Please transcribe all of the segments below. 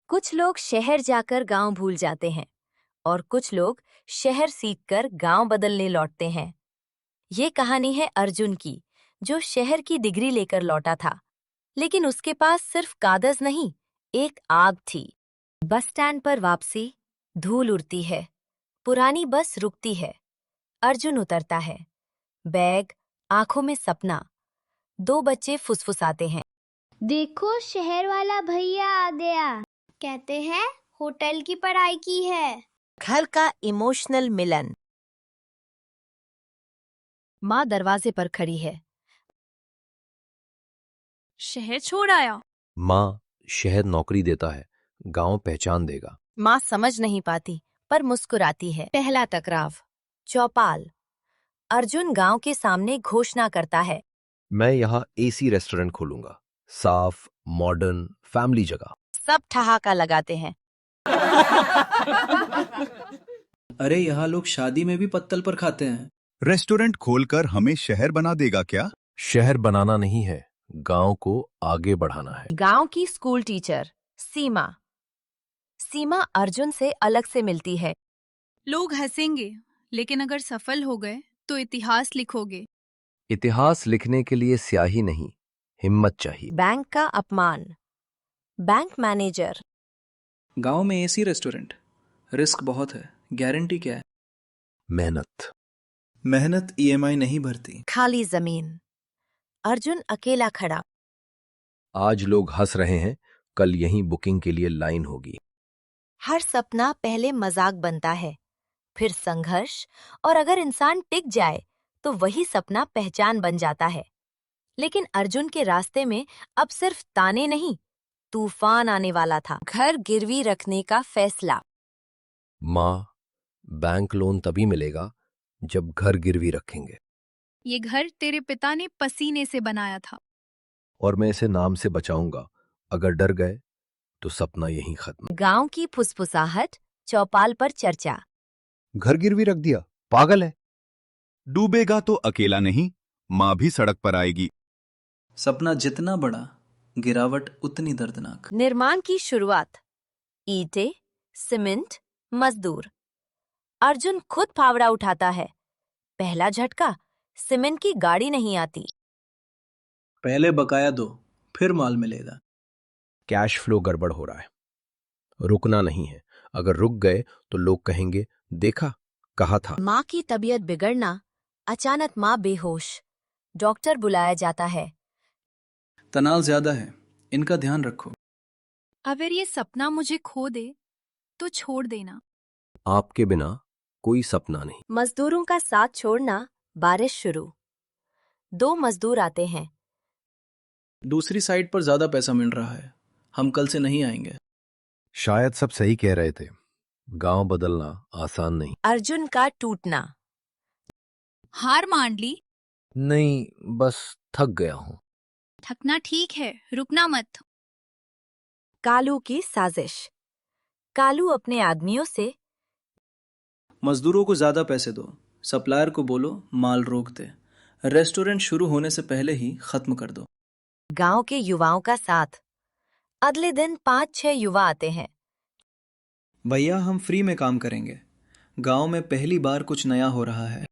कुछ लोग शहर जाकर गांव भूल जाते हैं और कुछ लोग शहर सीखकर गांव बदलने लौटते हैं। ये कहानी है अर्जुन की, जो शहर की डिग्री लेकर लौटा था, लेकिन उसके पास सिर्फ कागज नहीं, एक आग थी। बस स्टैंड पर वापसी, धूल उड़ती है, पुरानी बस रुकती है। अर्जुन उतरता है, बैग, आंखों में सपना। दो बच्चे फुसफुसाते हैं। देखो शहर वाला भैया आ गया। कहते हैं होटल की पढ़ाई की है। घर का इमोशनल मिलन। माँ दरवाजे पर खड़ी है। शहर छोड़ आया। माँ, शहर नौकरी देता है, गांव पहचान देगा। माँ समझ नहीं पाती पर मुस्कुराती है। पहला टकराव। चौपाल। अर्जुन गांव के सामने घोषणा करता है, मैं यहाँ एसी रेस्टोरेंट खोलूंगा, साफ, मॉडर्न, फैमिली जगह। सब ठहाका लगाते हैं। अरे यहाँ लोग शादी में भी पत्तल पर खाते हैं। रेस्टोरेंट खोलकर हमें शहर बना देगा क्या? शहर बनाना नहीं है, गांव को आगे बढ़ाना है। गांव की स्कूल टीचर सीमा। सीमा अर्जुन से अलग से मिलती है। लोग हंसेंगे, लेकिन अगर सफल हो गए तो इतिहास लिखोगे। इतिहास लिखने के लिए स्याही नहीं, हिम्मत चाहिए। बैंक का अपमान। Bank manager. गांव में एसी रेस्टोरेंट, रिस्क बहुत है, गारंटी क्या है? मेहनत। मेहनत ईएमआई नहीं भरती। खाली जमीन। अर्जुन अकेला खड़ा। आज लोग हंस रहे हैं, कल यहीं बुकिंग के लिए लाइन होगी। हर सपना पहले मजाक बनता है, फिर संघर्ष, और अगर इंसान टिक जाए तो वही सपना पहचान बन जाता है। लेकिन अर्जुन के रास्ते में अब सिर्फ ताने नहीं, तूफान आने वाला था। घर गिरवी रखने का फैसला। माँ, बैंक लोन तभी मिलेगा जब घर गिरवी रखेंगे। ये घर तेरे पिता ने पसीने से बनाया था। और मैं इसे नाम से बचाऊंगा। अगर डर गए तो सपना यहीं खत्म। गांव की फुसफुसाहट। चौपाल पर चर्चा। घर गिरवी रख दिया, पागल है। डूबेगा तो अकेला नहीं, माँ भी सड़क पर आएगी। सपना जितना बड़ा, गिरावट उतनी दर्दनाक। निर्माण की शुरुआत। ईंटें, सीमेंट, मजदूर। अर्जुन खुद फावड़ा उठाता है। पहला झटका, सीमेंट की गाड़ी नहीं आती। पहले बकाया दो, फिर माल मिलेगा। कैश फ्लो गड़बड़ हो रहा है, रुकना नहीं है। अगर रुक गए तो लोग कहेंगे, देखा, कहा था। माँ की तबीयत बिगड़ना। अचानक माँ बेहोश। डॉक्टर बुलाया जाता है। तनाव ज्यादा है, इनका ध्यान रखो। अगर ये सपना मुझे खो दे तो छोड़ देना। आपके बिना कोई सपना नहीं। मजदूरों का साथ छोड़ना। बारिश शुरू। दो मजदूर आते हैं। दूसरी साइड पर ज्यादा पैसा मिल रहा है, हम कल से नहीं आएंगे। शायद सब सही कह रहे थे, गांव बदलना आसान नहीं। अर्जुन का टूटना। हार मान ली। नहीं, बस थक गया हूं। थकना ठीक है, रुकना मत। कालू की साजिश। कालू अपने आदमियों से, मजदूरों को ज्यादा पैसे दो, सप्लायर को बोलो माल रोक दे, रेस्टोरेंट शुरू होने से पहले ही खत्म कर दो। गांव के युवाओं का साथ। अगले दिन 5-6 युवा आते हैं। भैया हम फ्री में काम करेंगे, गांव में पहली बार कुछ नया हो रहा है।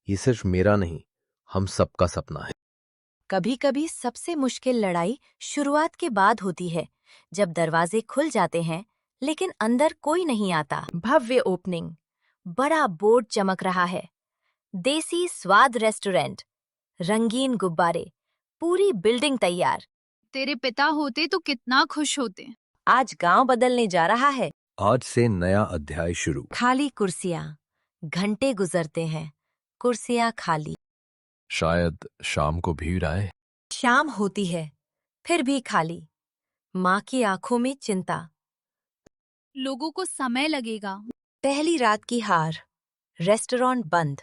ये सिर्फ मेरा नहीं, हम सबका सपना है। कभी कभी सबसे मुश्किल लड़ाई शुरुआत के बाद होती है, जब दरवाजे खुल जाते हैं लेकिन अंदर कोई नहीं आता। भव्य ओपनिंग। बड़ा बोर्ड चमक रहा है। देसी स्वाद रेस्टोरेंट। रंगीन गुब्बारे। पूरी बिल्डिंग तैयार। तेरे पिता होते तो कितना खुश होते। आज गांव बदलने जा रहा है। आज से नया अध्याय शुरू। खाली कुर्सियां। घंटे गुजरते हैं, कुर्सियां खाली। शायद शाम को भीड़ आए। शाम होती है, फिर भी खाली। माँ की आंखों में चिंता। लोगों को समय लगेगा। पहली रात की हार। रेस्टोरेंट बंद।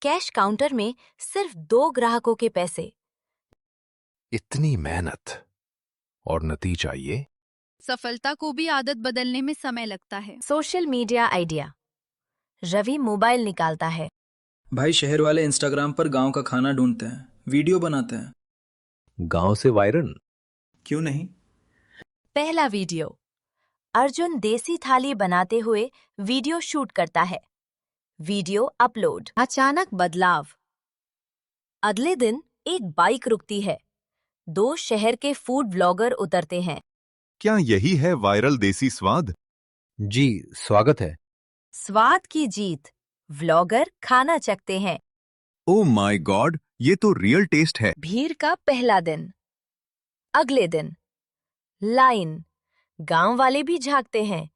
कैश काउंटर में सिर्फ 2 ग्राहकों के पैसे। इतनी मेहनत और नतीजा ये। सफलता को भी आदत बदलने में समय लगता है। Social media idea. Ravi mobile निकालता है। भाई शहर वाले इंस्टाग्राम पर गांव का खाना ढूंढते हैं, वीडियो बनाते हैं। गांव से वायरल। क्यों नहीं? पहला वीडियो। अर्जुन देसी थाली बनाते हुए वीडियो शूट करता है। Video upload. अचानक बदलाव। अगले दिन एक बाइक रुकती है। 2 शहर के फूड ब्लॉगर उतरते हैं। क्या यही है वायरल देसी स्वाद? जी, स्वागत है। स्वाद की जीत। व्लॉगर खाना चखते हैं। ओ माय गॉड, ये तो रियल टेस्ट है। भीड़ का पहला दिन। अगले दिन लाइन। गांव वाले भी झांकते हैं।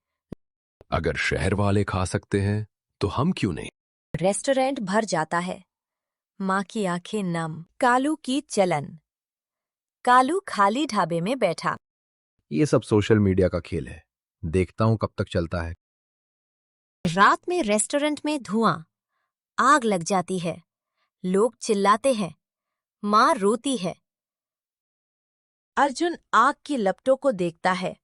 अगर शहर वाले खा सकते हैं तो हम क्यों नहीं? रेस्टोरेंट भर जाता है। माँ की आंखें नम। कालू की चलन। कालू खाली ढाबे में बैठा। ये सब सोशल मीडिया का खेल है, देखता हूं कब तक चलता है। रात में रेस्टोरेंट में धुआं। आग लग जाती है। लोग चिल्लाते हैं। माँ रोती है। अर्जुन आग की लपटों को देखता है।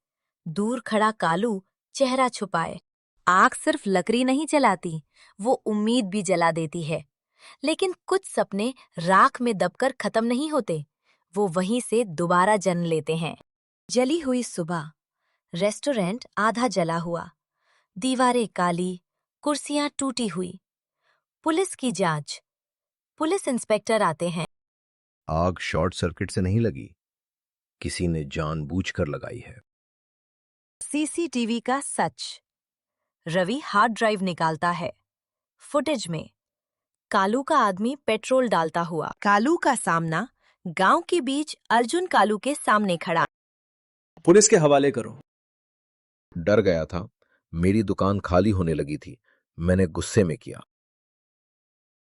दूर खड़ा कालू चेहरा छुपाए। आग सिर्फ लकड़ी नहीं जलाती, वो उम्मीद भी जला देती है। लेकिन कुछ सपने राख में दबकर खत्म नहीं होते, वो वहीं से दोबारा जन्म लेते हैं। जली हुई सुबह। रेस्टोरेंट आधा जला हुआ। दीवारें काली, कुर्सियां टूटी हुई। पुलिस की जांच। पुलिस इंस्पेक्टर आते हैं। आग शॉर्ट सर्किट से नहीं लगी, किसी ने जानबूझकर लगाई है। सीसीटीवी का सच। रवि हार्ड ड्राइव निकालता है। फुटेज में कालू का आदमी पेट्रोल डालता हुआ। कालू का सामना। गांव के बीच अर्जुन कालू के सामने खड़ा। पुलिस के हवाले करो। डर गया था, मेरी दुकान खाली होने लगी थी, मैंने गुस्से में किया।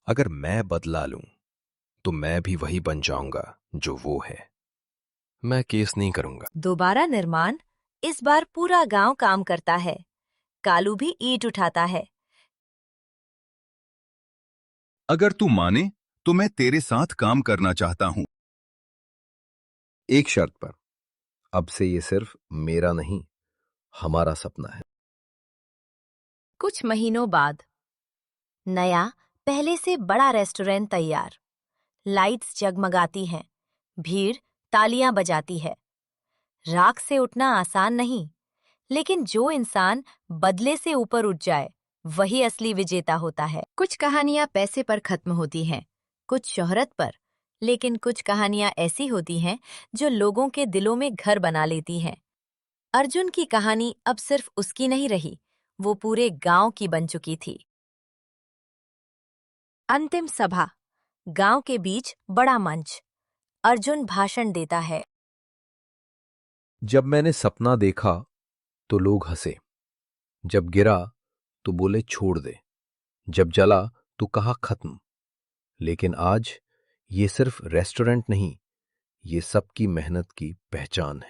अगर मैं बदला लूं तो मैं भी वही बन जाऊंगा जो वो है। मैं केस नहीं करूंगा। दोबारा निर्माण। इस बार पूरा गांव काम करता है। कालू भी ईंट उठाता है। अगर तू माने तो मैं तेरे साथ काम करना चाहता हूं। एक शर्त पर, अब से ये सिर्फ मेरा नहीं, हमारा सपना है। कुछ महीनों बाद नया, पहले से बड़ा रेस्टोरेंट तैयार। लाइट्स जगमगाती हैं। भीड़ तालियां बजाती है। राख से उठना आसान नहीं, लेकिन जो इंसान बदले से ऊपर उठ जाए वही असली विजेता होता है। कुछ कहानियां पैसे पर खत्म होती हैं, कुछ शोहरत पर, लेकिन कुछ कहानियां ऐसी होती हैं जो लोगों के दिलों में घर बना लेती हैं। अर्जुन की कहानी अब सिर्फ उसकी नहीं रही, वो पूरे गांव की बन चुकी थी। अंतिम सभा। गांव के बीच बड़ा मंच। अर्जुन भाषण देता है। जब मैंने सपना देखा तो लोग हंसे, जब गिरा तो बोले छोड़ दे, जब जला तो कहा खत्म। लेकिन आज ये सिर्फ रेस्टोरेंट नहीं, ये सबकी मेहनत की पहचान है।